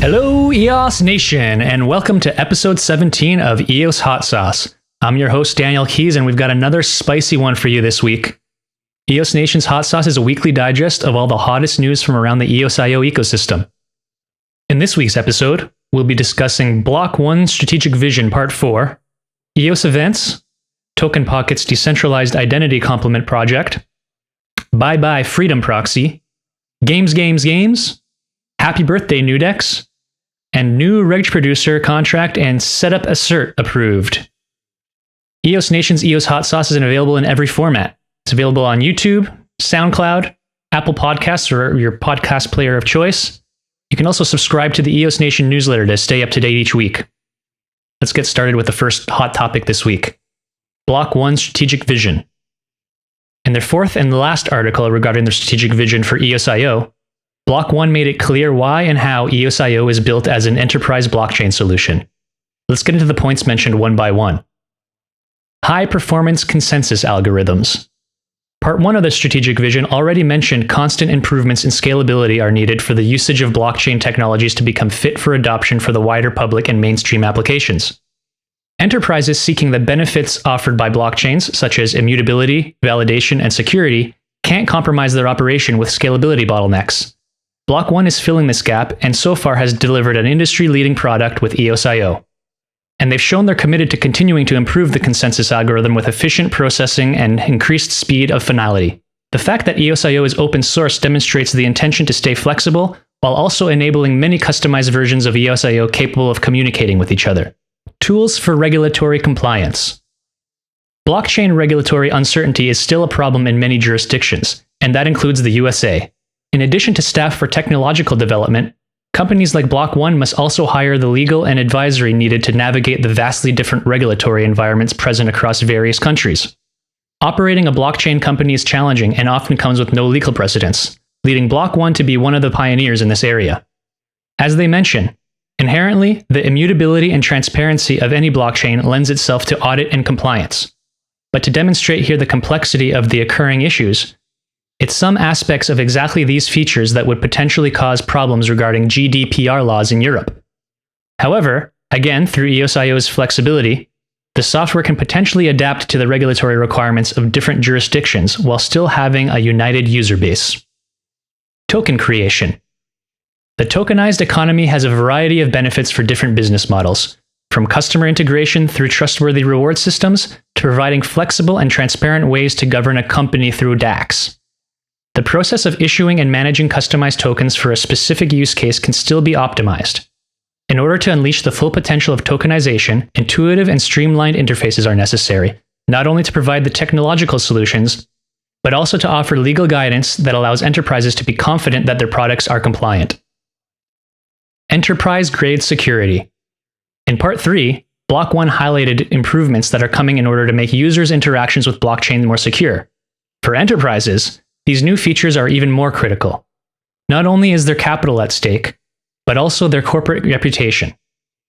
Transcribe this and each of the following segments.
Hello, EOS Nation, and welcome to episode 17 of EOS Hot Sauce. I'm your host, Daniel Keys, and we've got another spicy one for you this week. EOS Nation's Hot Sauce is a weekly digest of all the hottest news from around the EOSIO ecosystem. In this week's episode, we'll be discussing Block.one Strategic Vision Part 4, EOS Events, Token Pocket's Decentralized Identity Complement Project, Bye Freedom Proxy, Games, Happy Birthday NewDex, and new regproducer contract and setupassert approved. EOS Nation's EOS Hot Sauce is available in every format. It's available on YouTube, SoundCloud, Apple Podcasts, or your podcast player of choice. You can also subscribe to the EOS Nation newsletter to stay up to date each week. Let's get started with the first hot topic this week. Block.one Strategic Vision. In their fourth and last article regarding their strategic vision for EOSIO, Block.one made it clear why and how EOSIO is built as an enterprise blockchain solution. Let's get into the points mentioned one by one. High-performance consensus algorithms. Part 1 of the strategic vision already mentioned constant improvements in scalability are needed for the usage of blockchain technologies to become fit for adoption for the wider public and mainstream applications. Enterprises seeking the benefits offered by blockchains, such as immutability, validation, and security, can't compromise their operation with scalability bottlenecks. Block.one is filling this gap and so far has delivered an industry-leading product with EOSIO. And they've shown they're committed to continuing to improve the consensus algorithm with efficient processing and increased speed of finality. The fact that EOSIO is open source demonstrates the intention to stay flexible while also enabling many customized versions of EOSIO capable of communicating with each other. Tools for regulatory compliance. Blockchain regulatory uncertainty is still a problem in many jurisdictions, and that includes the USA. In addition to staff for technological development, companies like Block.one must also hire the legal and advisory needed to navigate the vastly different regulatory environments present across various countries. Operating a blockchain company is challenging and often comes with no legal precedence, leading Block.one to be one of the pioneers in this area. As they mention, inherently, the immutability and transparency of any blockchain lends itself to audit and compliance. But to demonstrate here the complexity of the occurring issues, it's some aspects of exactly these features that would potentially cause problems regarding GDPR laws in Europe. However, again, through EOSIO's flexibility, the software can potentially adapt to the regulatory requirements of different jurisdictions while still having a united user base. Token creation. The tokenized economy has a variety of benefits for different business models, from customer integration through trustworthy reward systems to providing flexible and transparent ways to govern a company through DAX. The process of issuing and managing customized tokens for a specific use case can still be optimized. In order to unleash the full potential of tokenization, intuitive and streamlined interfaces are necessary, not only to provide the technological solutions, but also to offer legal guidance that allows enterprises to be confident that their products are compliant. Enterprise-grade security. In Part 3, Block.one highlighted improvements that are coming in order to make users' interactions with blockchain more secure. For enterprises, these new features are even more critical. Not only is their capital at stake, but also their corporate reputation.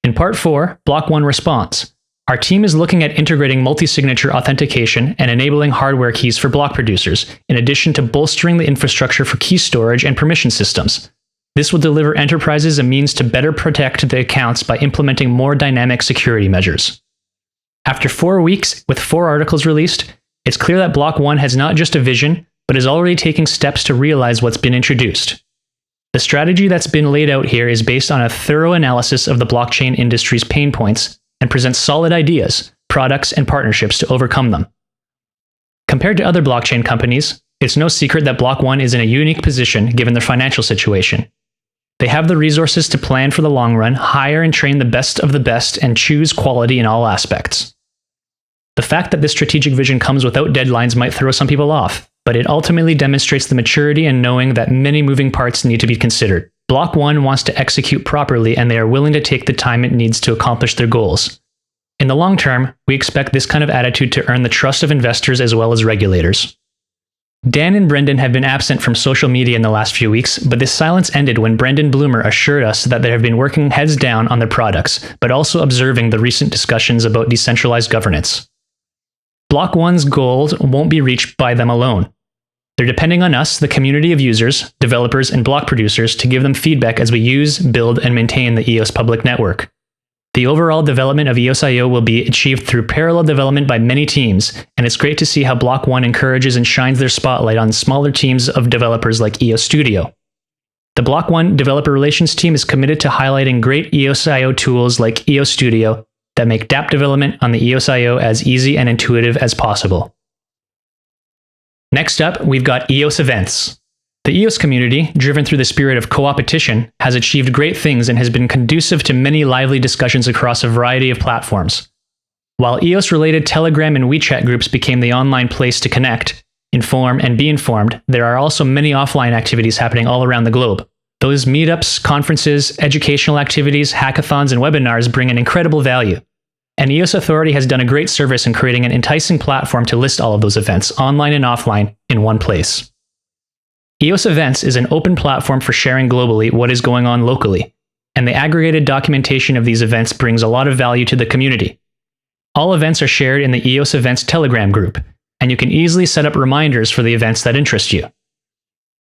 In Part 4, Block.one responds. Our team is looking at integrating multi-signature authentication and enabling hardware keys for block producers, in addition to bolstering the infrastructure for key storage and permission systems. This will deliver enterprises a means to better protect the accounts by implementing more dynamic security measures. After 4 weeks, with 4 articles released, it's clear that Block.one has not just a vision, but is already taking steps to realize what's been introduced. The strategy that's been laid out here is based on a thorough analysis of the blockchain industry's pain points and presents solid ideas, products, and partnerships to overcome them. Compared to other blockchain companies, it's no secret that Block.one is in a unique position given their financial situation. They have the resources to plan for the long run, hire and train the best of the best, and choose quality in all aspects. The fact that this strategic vision comes without deadlines might throw some people off, but it ultimately demonstrates the maturity and knowing that many moving parts need to be considered. Block.one wants to execute properly, and they are willing to take the time it needs to accomplish their goals. In the long term, we expect this kind of attitude to earn the trust of investors as well as regulators. Dan and Brendan have been absent from social media in the last few weeks, but this silence ended when Brendan Bloomer assured us that they have been working heads down on their products, but also observing the recent discussions about decentralized governance. Block.one's goals won't be reached by them alone. They're depending on us, the community of users, developers, and block producers to give them feedback as we use, build, and maintain the EOS public network. The overall development of EOSIO will be achieved through parallel development by many teams, and it's great to see how Block.one encourages and shines their spotlight on smaller teams of developers like EOS Studio. The Block.one developer relations team is committed to highlighting great EOSIO tools like EOS Studio that make dApp development on the EOSIO as easy and intuitive as possible. Next up, we've got EOS Events. The EOS community, driven through the spirit of co-opetition, has achieved great things and has been conducive to many lively discussions across a variety of platforms. While EOS-related Telegram and WeChat groups became the online place to connect, inform, and be informed, there are also many offline activities happening all around the globe. Those meetups, conferences, educational activities, hackathons, and webinars bring an incredible value. And EOS Authority has done a great service in creating an enticing platform to list all of those events, online and offline, in one place. EOS Events is an open platform for sharing globally what is going on locally, and the aggregated documentation of these events brings a lot of value to the community. All events are shared in the EOS Events Telegram group, and you can easily set up reminders for the events that interest you.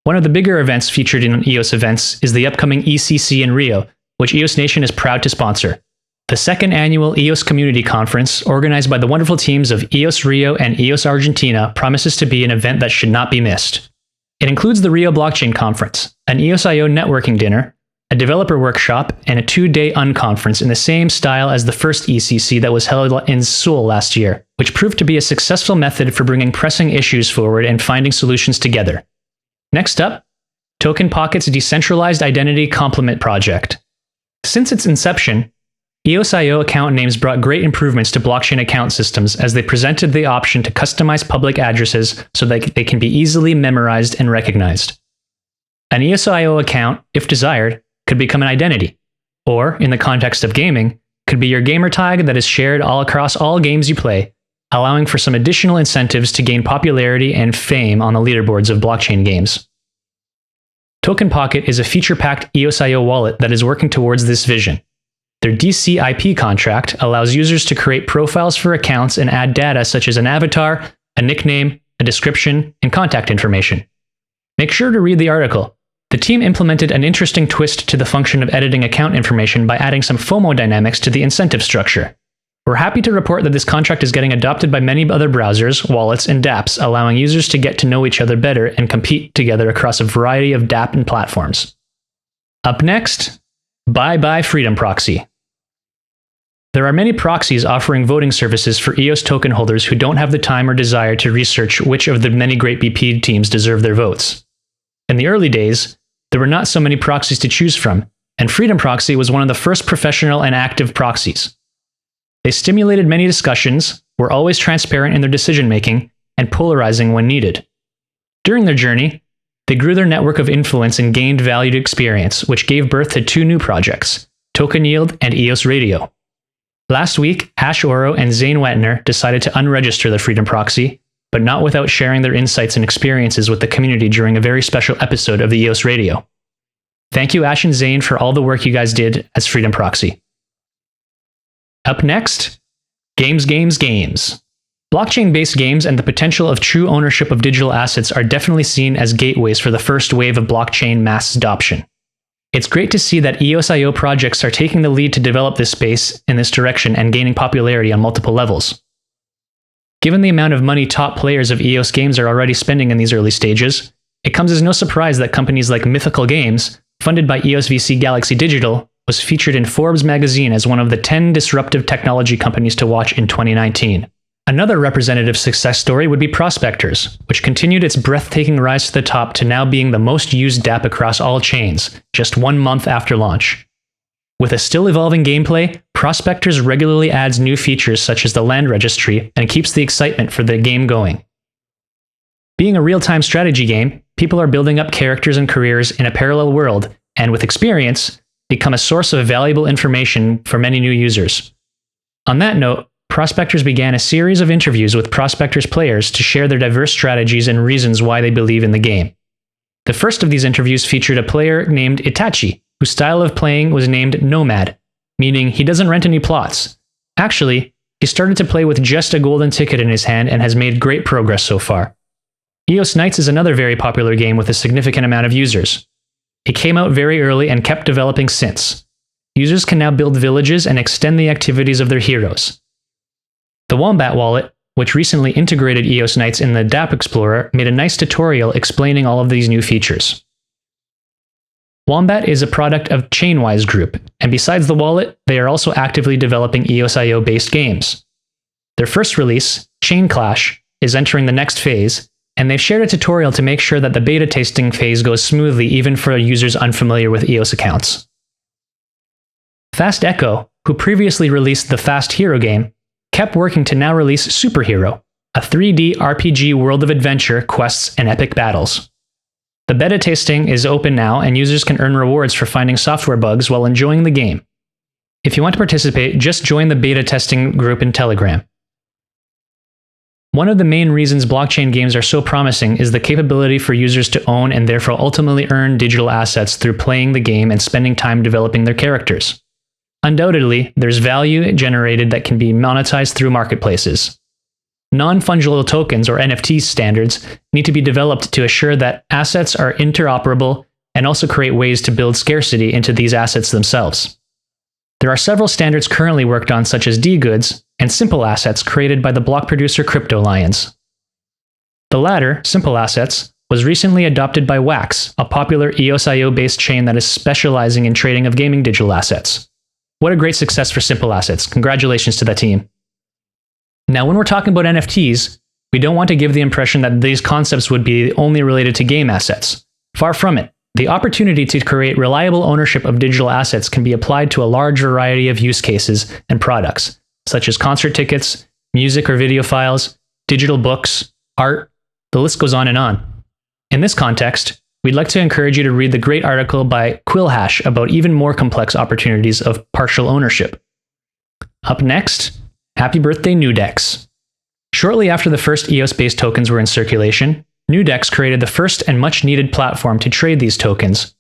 One of the bigger events featured in EOS Events is the upcoming ECC in Rio, which EOS Nation is proud to sponsor. The second annual EOS Community Conference, organized by the wonderful teams of EOS Rio and EOS Argentina, promises to be an event that should not be missed. It includes the Rio Blockchain Conference, an EOSIO networking dinner, a developer workshop, and a 2-day unconference in the same style as the first ECC that was held in Seoul last year, which proved to be a successful method for bringing pressing issues forward and finding solutions together. Next up, Token Pocket's Decentralized Identity Complement Project. Since its inception, EOSIO account names brought great improvements to blockchain account systems as they presented the option to customize public addresses so that they can be easily memorized and recognized. An EOSIO account, if desired, could become an identity, or, in the context of gaming, could be your gamer tag that is shared all across all games you play, allowing for some additional incentives to gain popularity and fame on the leaderboards of blockchain games. Token Pocket is a feature-packed EOSIO wallet that is working towards this vision. Their DCIP contract allows users to create profiles for accounts and add data such as an avatar, a nickname, a description, and contact information. Make sure to read the article. The team implemented an interesting twist to the function of editing account information by adding some FOMO dynamics to the incentive structure. We're happy to report that this contract is getting adopted by many other browsers, wallets, and dApps, allowing users to get to know each other better and compete together across a variety of dApp and platforms. Up next, Bye Freedom Proxy. There are many proxies offering voting services for EOS token holders who don't have the time or desire to research which of the many great BP teams deserve their votes. In the early days, there were not so many proxies to choose from, and Freedom Proxy was one of the first professional and active proxies. They stimulated many discussions, were always transparent in their decision-making, and polarizing when needed. During their journey, they grew their network of influence and gained valued experience, which gave birth to 2 new projects, Token Yield and EOS Radio. Last week, Ash Oro and Zane Wetner decided to unregister the Freedom Proxy, but not without sharing their insights and experiences with the community during a very special episode of the EOS Radio. Thank you, Ash and Zane, for all the work you guys did as Freedom Proxy. Up next, Games. Blockchain-based games and the potential of true ownership of digital assets are definitely seen as gateways for the first wave of blockchain mass adoption. It's great to see that EOSIO projects are taking the lead to develop this space in this direction and gaining popularity on multiple levels. Given the amount of money top players of EOS games are already spending in these early stages, it comes as no surprise that companies like Mythical Games, funded by EOS VC Galaxy Digital, was featured in Forbes magazine as one of the 10 disruptive technology companies to watch in 2019. Another representative success story would be Prospectors, which continued its breathtaking rise to the top to now being the most used dApp across all chains, just 1 month after launch. With a still evolving gameplay, Prospectors regularly adds new features such as the land registry and keeps the excitement for the game going. Being a real-time strategy game, people are building up characters and careers in a parallel world, and with experience, become a source of valuable information for many new users. On that note, Prospectors began a series of interviews with Prospectors players to share their diverse strategies and reasons why they believe in the game. The first of these interviews featured a player named Itachi, whose style of playing was named Nomad, meaning he doesn't rent any plots. Actually, he started to play with just a golden ticket in his hand and has made great progress so far. EOS Knights is another very popular game with a significant amount of users. It came out very early and kept developing since. Users can now build villages and extend the activities of their heroes. The Wombat wallet, which recently integrated EOS Knights in the DApp Explorer, made a nice tutorial explaining all of these new features. Wombat is a product of Chainwise Group, and besides the wallet, they are also actively developing EOSIO-based games. Their first release, Chain Clash, is entering the next phase, and they've shared a tutorial to make sure that the beta testing phase goes smoothly even for users unfamiliar with EOS accounts. Fast Echo, who previously released the Fast Hero game, kept working to now release Superhero, a 3D RPG world of adventure, quests, and epic battles. The beta testing is open now, and users can earn rewards for finding software bugs while enjoying the game. If you want to participate, just join the beta testing group in Telegram. One of the main reasons blockchain games are so promising is the capability for users to own and therefore ultimately earn digital assets through playing the game and spending time developing their characters. Undoubtedly, there's value generated that can be monetized through marketplaces. Non-fungible tokens, or NFT standards, need to be developed to assure that assets are interoperable and also create ways to build scarcity into these assets themselves. There are several standards currently worked on, such as D-Goods and Simple Assets created by the Block.producer Crypto Lions. The latter, Simple Assets, was recently adopted by Wax, a popular EOSIO-based chain that is specializing in trading of gaming digital assets. What a great success for Simple Assets. Congratulations to that team. Now, when we're talking about NFTs, we don't want to give the impression that these concepts would be only related to game assets. Far from it. The opportunity to create reliable ownership of digital assets can be applied to a large variety of use cases and products, such as concert tickets, music or video files, digital books, art, the list goes on and on. In this context, we'd like to encourage you to read the great article by Quillhash about even more complex opportunities of partial ownership. Up next, happy birthday, NewDex. Shortly after the first EOS-based tokens were in circulation, NewDex created the first and much-needed platform to trade these tokens,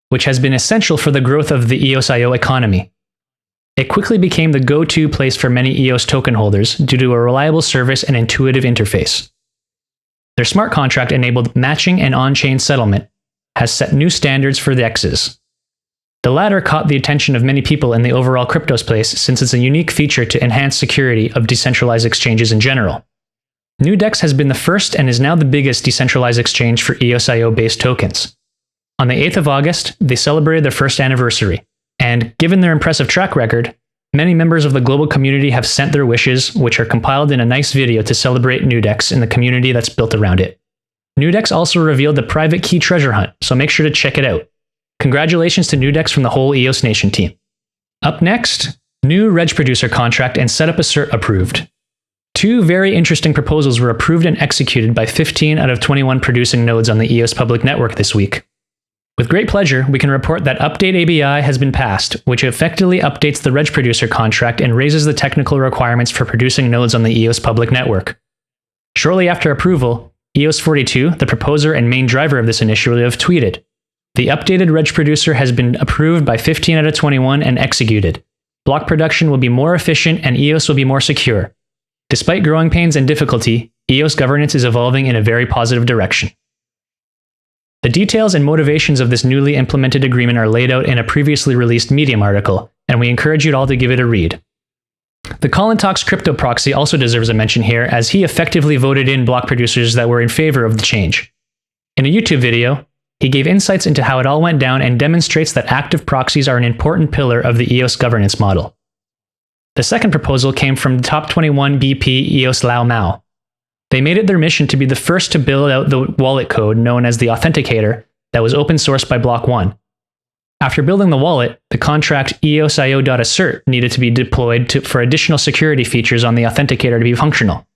which has been essential for the growth of the EOSIO economy. It quickly became the go-to place for many EOS token holders due to a reliable service and intuitive interface. Their smart contract-enabled matching and on-chain settlement has set new standards for the DEXs. The latter caught the attention of many people in the overall crypto space since it's a unique feature to enhance security of decentralized exchanges in general. NewDex has been the first and is now the biggest decentralized exchange for EOSIO-based tokens. On the 8th of August, they celebrated their first anniversary, and given their impressive track record, many members of the global community have sent their wishes, which are compiled in a nice video to celebrate NewDex and the community that's built around it. NewDex also revealed the private key treasure hunt, so make sure to check it out. Congratulations to NewDex from the whole EOS Nation team. Up next, new regproducer contract and setupassert approved. Two very interesting proposals were approved and executed by 15 out of 21 producing nodes on the EOS public network this week. With great pleasure, we can report that Update ABI has been passed, which effectively updates the regproducer contract and raises the technical requirements for producing nodes on the EOS public network. Shortly after approval, EOS42, the proposer and main driver of this initiative, tweeted, "The updated regproducer has been approved by 15 out of 21 and executed. Block production will be more efficient and EOS will be more secure. Despite growing pains and difficulty, EOS governance is evolving in a very positive direction." The details and motivations of this newly implemented agreement are laid out in a previously released Medium article, and we encourage you all to give it a read. The Colin Talks crypto proxy also deserves a mention here, as he effectively voted in block producers that were in favor of the change. In a YouTube video, he gave insights into how it all went down and demonstrates that active proxies are an important pillar of the EOS governance model. The second proposal came from the top 21 BP EOS Lao Mao. They made it their mission to be the first to build out the wallet code known as the Authenticator that was open sourced by Block.one. After building the wallet, the contract EOSIO.assert needed to be deployed for additional security features on the Authenticator to be functional.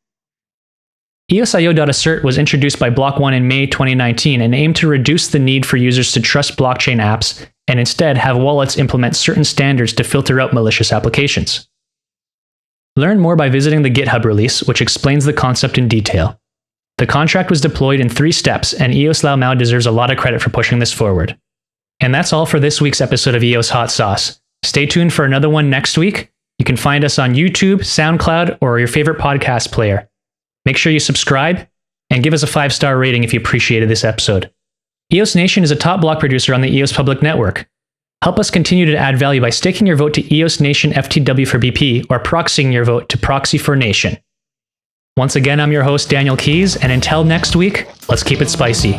EOSIO.assert was introduced by Block.one in May 2019 and aimed to reduce the need for users to trust blockchain apps and instead have wallets implement certain standards to filter out malicious applications. Learn more by visiting the GitHub release, which explains the concept in detail. The contract was deployed in 3 steps, and EOS Lao Mao deserves a lot of credit for pushing this forward. And that's all for this week's episode of EOS Hot Sauce. Stay tuned for another one next week. You can find us on YouTube, SoundCloud, or your favorite podcast player. Make sure you subscribe, and give us a 5-star rating if you appreciated this episode. EOS Nation is a top block producer on the EOS public network. Help us continue to add value by staking your vote to EOS Nation FTW for BP or proxying your vote to Proxy for Nation. Once again, I'm your host, Daniel Keys, and until next week, let's keep it spicy.